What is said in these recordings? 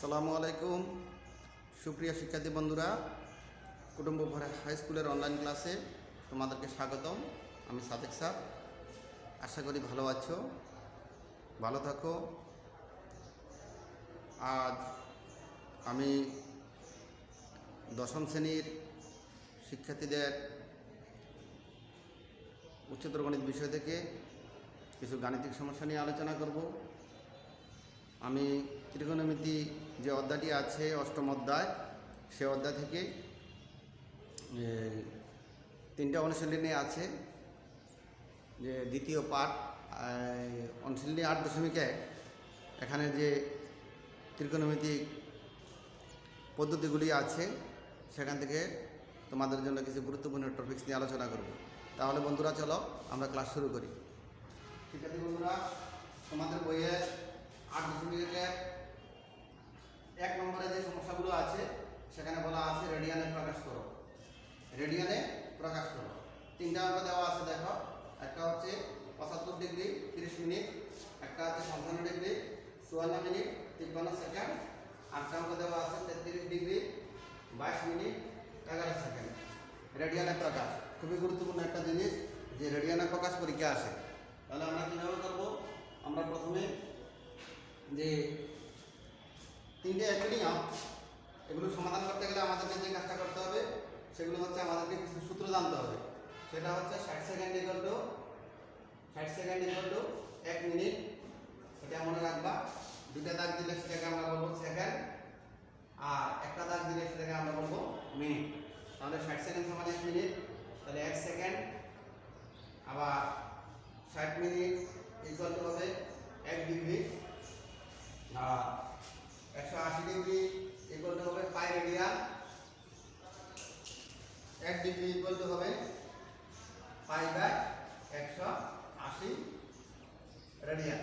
আসসালামু আলাইকুম সুপ্রিয় শিক্ষার্থী বন্ধুরা, কুটুম্ব ভরা হাই স্কুলের অনলাইন ক্লাসে তোমাদেরকে স্বাগতম। আমি সাদেক স্যার। আশা করি ভালো আছো, ভালো থাকো। আজ আমি দশম শ্রেণীর শিক্ষার্থীদের উচ্চতর গণিত বিষয় থেকে কিছু গাণিতিক সমস্যা নিয়ে আলোচনা করব। আমি ত্রিকোণমিতি যে অধ্যায়টি আছে অষ্টম অধ্যায়, সে অধ্যায় থেকে তিনটা অনুশীলনী আছে। যে দ্বিতীয় পাঠ অনুশীলনী 8.1, এখানে যে ত্রিকোণমিতিক পদ্ধতিগুলি আছে সেখান থেকে তোমাদের জন্য কিছু গুরুত্বপূর্ণ টপিকস নিয়ে আলোচনা করব। তাহলে বন্ধুরা চলো আমরা ক্লাস শুরু করি। শিক্ষার্থী বন্ধুরা, তোমাদের বইয়ে 8.1 নম্বরে যে সমস্যাগুলো আছে সেখানে বলা আছে রেডিয়ানে প্রকাশ করো। রেডিয়ানে প্রকাশ করো। তিনটা অঙ্ক দেওয়া আছে, দেখো। একটা হচ্ছে 75 ডিগ্রি 30 মিনিট, একটা হচ্ছে 55 ডিগ্রি 54 মিনিট 53 সেকেন্ড, আরেকটা অঙ্ক দেওয়া আছে 33 ডিগ্রি 22 মিনিট 11 সেকেন্ড। রেডিয়ানে প্রকাশ খুবই গুরুত্বপূর্ণ একটা জিনিস, যে রেডিয়ানে প্রকাশ পরীক্ষা আসে। তাহলে আমরা কীভাবে করবো? আমরা প্রথমে যে তিনটে একটি নিয়ম, এগুলো সমাধান করতে গেলে আমাদেরকে যে কাজটা করতে হবে সেগুলো হচ্ছে আমাদেরকে কিছু সূত্র জানতে হবে। সেটা হচ্ছে 60 সেকেন্ড ইকুয়াল টু 1 মিনিট। এটা মনে রাখবা। দুটা দাগ দিলে সেটাকে আমরা বলবো সেকেন্ড, আর একটা দাগ দিলে সেটাকে আমরা বলবো মিনিট। তাহলে 60 সেকেন্ড সমান 1 মিনিট, তাহলে 1 সেকেন্ড। আবার 60 মিনিট ইকুয়াল টু হবে 1 ডিগ্রি, আর 180 ডিগ্রি ইকুয়াল টু হবে pi radian. 1 degree equal to হবে পাই বাই 180 রেডিয়ান।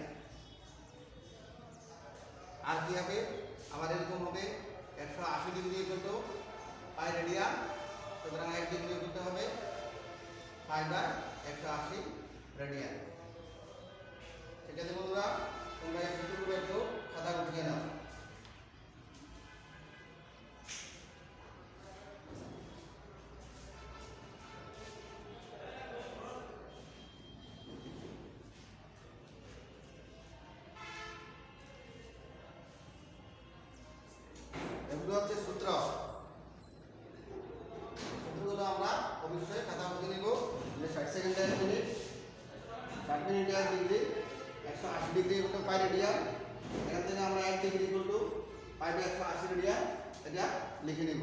আর কি হবে? আবার এরকম হবে 180 degree equal to pi radian, সুতরাং 1 ডিগ্রি ইকুয়াল টু হবে পাই বাই 180 রেডিয়ান। ঠিক আছে বন্ধুরা, তোমরা এই সূত্রগুলো একটু খাতা উঠিয়ে নাও। এগুলো হচ্ছে সূত্রগুলো আমরা অবশ্যই খাতা উঠিয়ে নিব। যে 60 second 1 minute, 60 minute 1 degree, 180 degree equal to pi radian. এখান থেকে আমরা 1 degree equal to pi by 180 radian এটা লিখে নিব।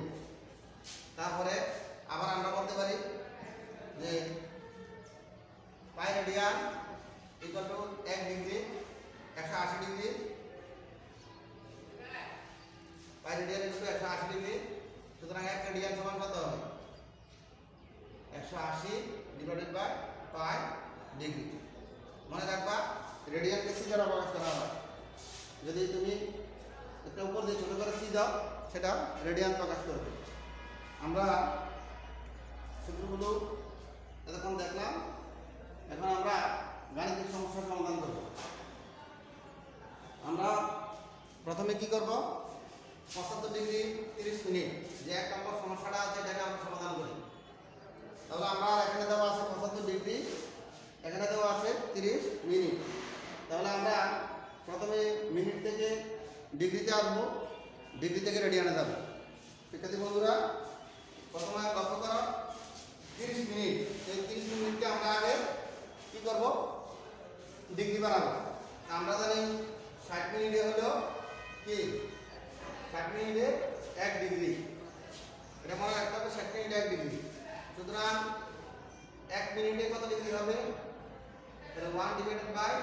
তারপরে আবার আমরা বলতে পারি যে pi radian equal to 1 degree 180 degree, pi radian equal to 180 degree. সুতরাং 1 রেডিয়ান সমান কত হবে? 180 ডিভাইডেড বাই পাই ডিগ্রি। মনে রাখবা, রেডিয়ানকে সি দ্বারা প্রকাশ করা হয়। যদি তুমি একটা উপর দিয়ে ছোটো করে সি দাও, সেটা রেডিয়ান প্রকাশ করবে। আমরা সূত্রগুলো এতক্ষণ দেখলাম, এখন আমরা গাণিতিক সমস্যার সমাধান করব। আমরা প্রথমে কি করব? 75 ডিগ্রি 30 মিনিট যে 1 নম্বর সমস্যাটা আছে এটাকে আমরা সমাধান করি। তাহলে আমরা এখানে দেওয়া আছে 75 ডিগ্রি, এখানে দেওয়া আছে 30 মিনিট। তাহলে আমরা প্রথমে মিনিট থেকে ডিগ্রিতে আসবো, ডিগ্রি থেকে রেডিয়ানে যাব। শিক্ষার্থী বন্ধুরা, প্রথমে লক্ষ্য করো 30 মিনিট। এই 30 মিনিটকে আমরা আগে কী করব? ডিগ্রি বানাবো। আমরা জানি 60 মিনিটে হলো কি 60 মিনিটে 1 ডিগ্রি। এটা মনে রাখতে হবে, 60 মিনিটে 1 ডিগ্রি। সুতরাং 1 মিনিটে কত ডিগ্রি হবে? তাহলে 1 ডিভাইডেড বাই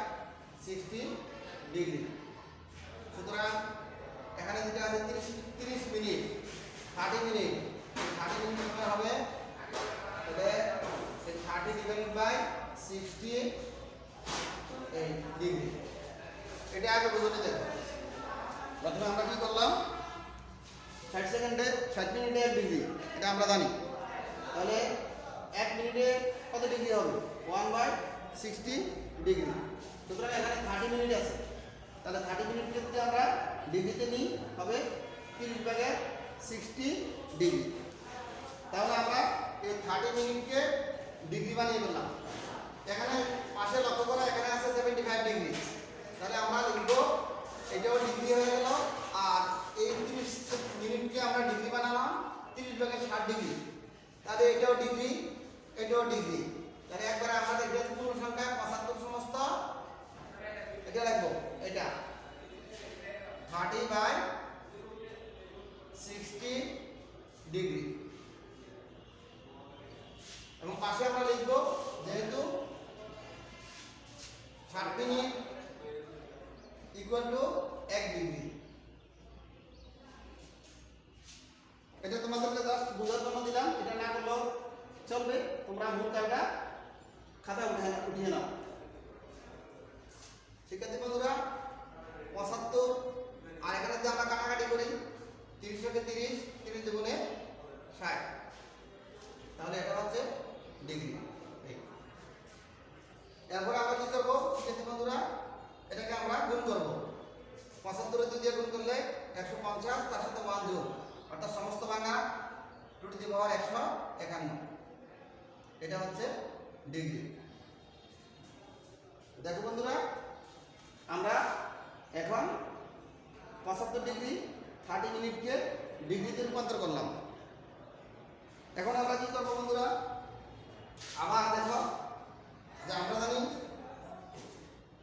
60 ডিগ্রি। সুতরাং এখানে যেটা আছে 30 মিনিট 30 মিনিট 30 মিনিট সময় হবে, তাহলে 30 ডিভাইডেড বাই 60 ডিগ্রি। এটা আগে বুঝতে দেখো। প্রথমে আমরা কি করলাম? 60 সেকেন্ডে 60 মিনিটে 1 ডিগ্রি, এটা আমরা জানি। তাহলে 1 মিনিটে কত ডিগ্রি হবে? 1/60 ডিগ্রি। সুতরাং এখানে 30 মিনিট আছে, তাহলে 30 মিনিটকে যদি আমরা ডিগ্রিতে নিই হবে 30 ভাগে 60 ডিগ্রি। তাহলে আমরা এই 30 মিনিটকে ডিগ্রি বানিয়ে ফেললাম। এখানে পাশে লক্ষ্য করো, এখানে আছে 75 ডিগ্রি। তাহলে আমরা লিখব এটাও ডিগ্রি হয়ে গেল, আর এই 30 মিনিটকে আমরা ডিগ্রি বানালাম 30 ভাগে 60 ডিগ্রি। তাহলে এটাও ডিগ্রি, এটাও ডিগ্রি। তাহলে একবারে আমরা এটা পূর্ণ সংখ্যা 75 সমস্ত এটা লিখব, এটা 30/60 ডিগ্রি। এবং পাশে আমরা লিখব যেহেতু 60 মিনিট ইকুয়াল টু 1 ডিগ্রি। এটা তোমাদেরকে জাস্ট বোঝার জন্য দিলাম, এটা না করলেও চলবে। তোমরা মূল কাজটা খাতা উঠিয়ে নাও। শিক্ষার্থী বন্ধুরা 75, আর এখানে যদি আমরা কাটাকাটি করি 30 থেকে 30, 30 দুগুণে 60, তাহলে এটা হচ্ছে ডিগ্রি। এরপরে আমরা কি করবো শিক্ষার্থী বন্ধুরা, এটাকে আমরা গুণ করবো। 75 2 দিয়ে গুণ করলে 150, তার সাথে 1 যোগ, অর্থাৎ সমস্ত ভাঙা 2 টু দি পাওয়ার 151। এটা হচ্ছে ডিগ্রি। দেখো বন্ধুরা, আমরা এখন 75 ডিগ্রি 30 মিনিটকে ডিগ্রিতে রূপান্তর করলাম। এখন আমরা কি করবো বন্ধুরা, আবার দেখো যে আমরা জানি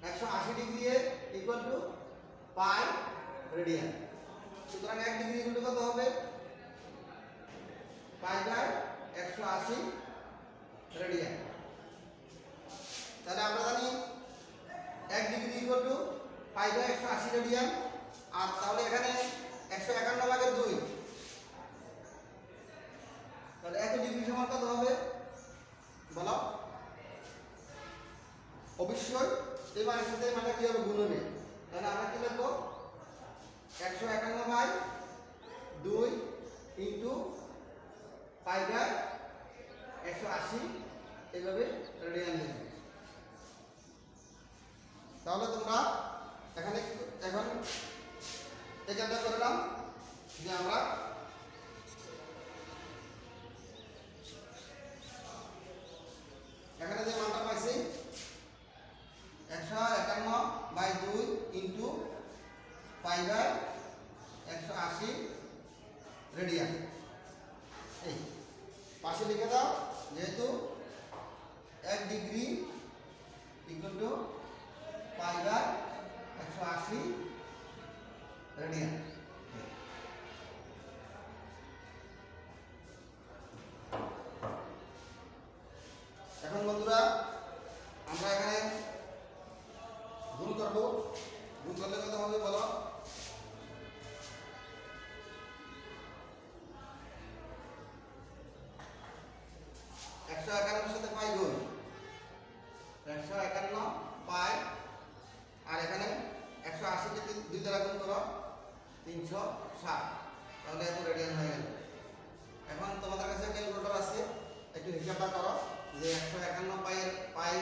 180 degree equal to pi radian. সুতরাং 1 ডিগ্রি ইকুয়াল টু কত হবে? Pi by 180 radian. তাহলে আমরা জানি 1 degree equal to pi by 180 radian. আর তাহলে এখানে 151 ভাগের 2, তাহলে 1 ডিগ্রি সমান কত হবে বলো? অবশ্যই এই মানের সাথে এই মানটা কি হবে? গুণ হবে। তাহলে আমরা কি লিখব? 151/2 ইনটু পাই বাই 180 এইভাবে রেডিয়ান লিখব। তাহলে তোমরা এখানে এখন এখানটা করলাম যে আমরা এখানে যে মানটা পাইছি 151/2 ইনটু পাই বাই 180 রেডিয়ান। এই পাশে লিখে দাও, যেহেতু 1 degree equal to pi by 180 radian. এখন বন্ধুরা আমরা এখানে গুণ করব। গুণ করলে কত হবে বলো? 151 সাথে পাই গুণ 151 পাই, আর এখানে 180 কে 2 দ্বারা গুণ করো 360, তাহলে এত রেডিয়ান হয়ে গেল। এখন তোমাদের কাছে ক্যালকুলেটর আছে, একটু হিসাবটা করো যে 151 পাইয়ের পাই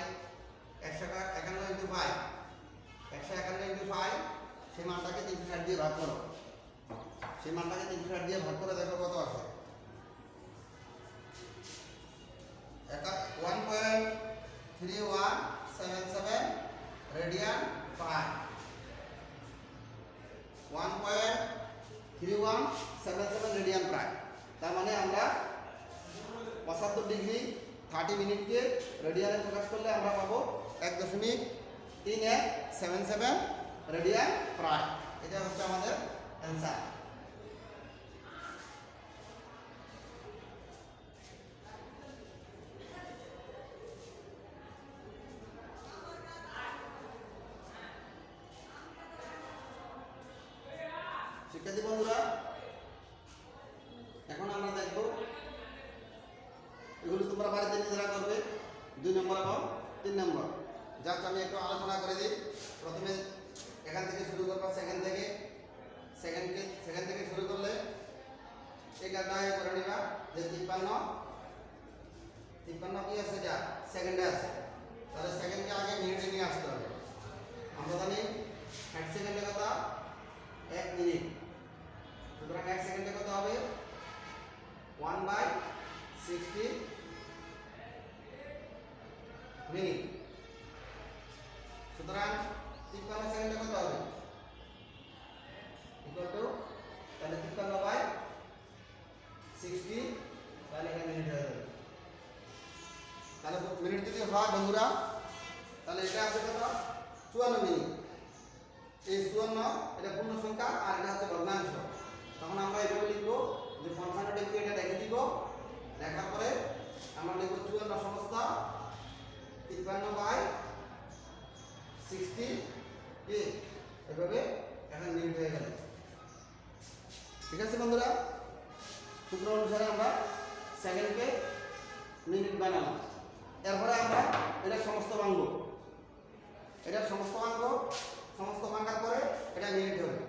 151 ইনটু পাই 151 ইনটু পাই, সেই মানটাকে 360 দিয়ে ভাগ করো। সেই মানটাকে 360 দিয়ে ভাগ করে দেখো কত আছে। 1.3177 রেডিয়ান পাই, 1.3177 রেডিয়ান পাই। তার মানে আমরা 75 ডিগ্রি 30 মিনিটকে রেডিয়ানে প্রকাশ করলে আমরা পাবো 1.3177 রেডিয়ান প্রায়। এটা হচ্ছে আমাদের অ্যান্সার। শিক্ষার্থী বন্ধুরা, এখন আমরা দেখব এগুলো তোমরা বাড়িতে নিজেরা করবে। 2 নম্বর এবং 3 নম্বর জাস্ট আমি একটু আলোচনা করে দিই। প্রথমে এখান থেকে শুরু করবো, সেকেন্ড থেকে শুরু করলে এই কাজটা করে নিবা যে 53 কি আছে, যা সেকেন্ডে আছে, তাহলে সেকেন্ডকে আগে মিনিটে নিয়ে আসতে হবে। আমরা জানি 60 সেকেন্ডে সুতরাং 53 সেকেন্ডে কত হবে ইকুয়াল টু তাহলে 53 বাই 60 তাহলে এখানে মিনিট হয়ে যাবে। তাহলে মিনিট যদি হয় বন্ধুরা তাহলে এটা আছে কত 54 মিনিট। এই 54 এটা পূর্ণ সংখ্যা আর এটা হচ্ছে ভগ্নাংশ। তখন আমরা এভাবে লিখবো যে 55 ডিগ্রি এটা রেখে দিব, লেখার পরে আমরা লিখব 54 সমস্ত 53 বাই 60 এভাবে এখন মিনিট হয়ে গেল। ঠিক আছে বন্ধুরা, সূত্র অনুসারে আমরা সেকেন্ডকে মিনিট বানালাম। এরপরে আমরা এটা সমস্ত ভাঙবো, এটা সমস্ত ভাঙবো, সমস্ত ভাঙার পরে এটা মিনিট হবে।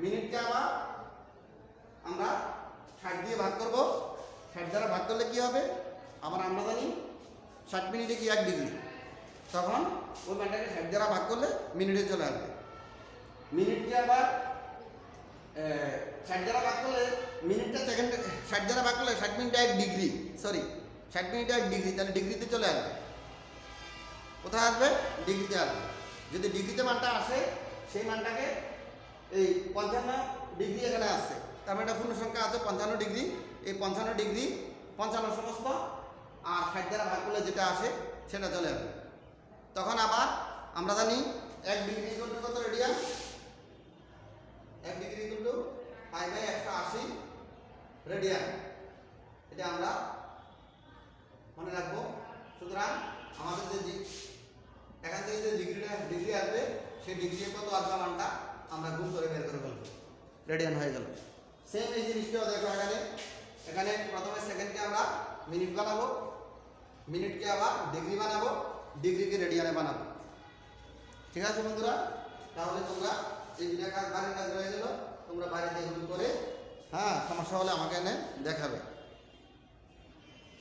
মিনিটকে আবার আমরা 60 দিয়ে ভাগ করব। 60 দ্বারা ভাগ করলে কি হবে, আবার আমরা জানি 60 মিনিটে কি 1 ডিগ্রি, তখন ওই মানটাকে 60 দ্বারা ভাগ করলে মিনিটে চলে আসবে। মিনিটকে আবার 60 দ্বারা ভাগ করলে মিনিটটা সেকেন্ড, 60 দ্বারা ভাগ করলে 60 মিনিটে 1 ডিগ্রি, সরি 60 মিনিটে 1 ডিগ্রি, তাহলে ডিগ্রিতে চলে আসবে। কোথায় আসবে, ডিগ্রিতে আসবে। যদি ডিগ্রিতে মানটা আসে সেই মানটাকে এই 55 ডিগ্রি এখানে আসছে, তার মানে এটা পূর্ণ সংখ্যা আছে 55 ডিগ্রি। এই 55 ডিগ্রি 55 সমস্ত আর 60 দ্বারা ভাগ করলে যেটা আসে সেটা চলে আসবে। তখন আবার আমরা জানি 1 ডিগ্রি ইকুয়াল টু কত radian, 1 degree equal to pi by 180 radian, এটা আমরা মনে রাখবো। সুতরাং আমাদের যে এখান থেকে যে ডিগ্রি আসবে সেই ডিগ্রি কত আসবে মানটা আমরা গুণ করে বের করে ফেলবো, রেডিয়ান হয়ে গেল। সেম এই জিনিসটাও দেখো, এখানে প্রথমে সেকেন্ডকে আমরা মিনিট বানাবো, মিনিটকে আবার ডিগ্রি বানাবো, ডিগ্রিকে রেডিয়ানে বানাবো। ঠিক আছে বন্ধুরা, তাহলে তোমরা এই দুটা কাজ বাড়ির কাজ রয়ে গেল, তোমরা বাড়িতে এগুলো করে সমস্যা হলে আমাকে এনে দেখাবে।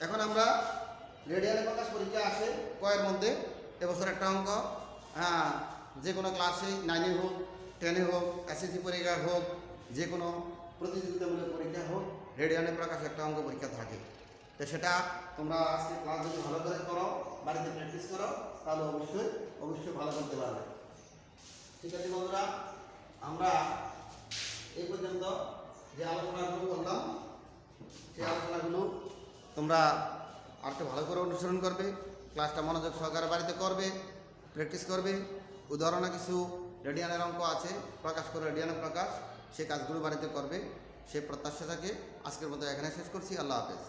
এখন আমরা রেডিয়ানে প্রকাশ পরীক্ষা আসে কয়ের মধ্যে এবছর একটা অঙ্ক, যে কোনো ক্লাসে 9-এ হোক 10-এ হোক এসএসসি পরীক্ষা হোক যে কোনো প্রতিযোগিতামূলক পরীক্ষা হোক, রেডিয়ানে প্রকাশ একটা অঙ্ক পরীক্ষা থাকে। তো সেটা তোমরা আজকে ক্লাস যদি ভালো করে করো, বাড়িতে প্র্যাকটিস করো, তাহলে অবশ্যই ভালো করতে পারবে। ঠিক আছে বন্ধুরা, আমরা এই পর্যন্ত যে আলোচনাগুলো করলাম সেই আলোচনাগুলো তোমরা আরেকটু ভালো করে অনুসরণ করবে, ক্লাসটা মনোযোগ সহকারে বাড়িতে করবে, প্র্যাকটিস করবে। উদাহরণে কিছু রেডিয়ানের অঙ্ক আছে প্রকাশ করে রেডিয়ানের প্রকাশ, সেই কাজগুলো বাড়িতে করবে। সেই প্রত্যাশা থাকে আজকের মতো এখানে শেষ করছি। আল্লাহ হাফেজ।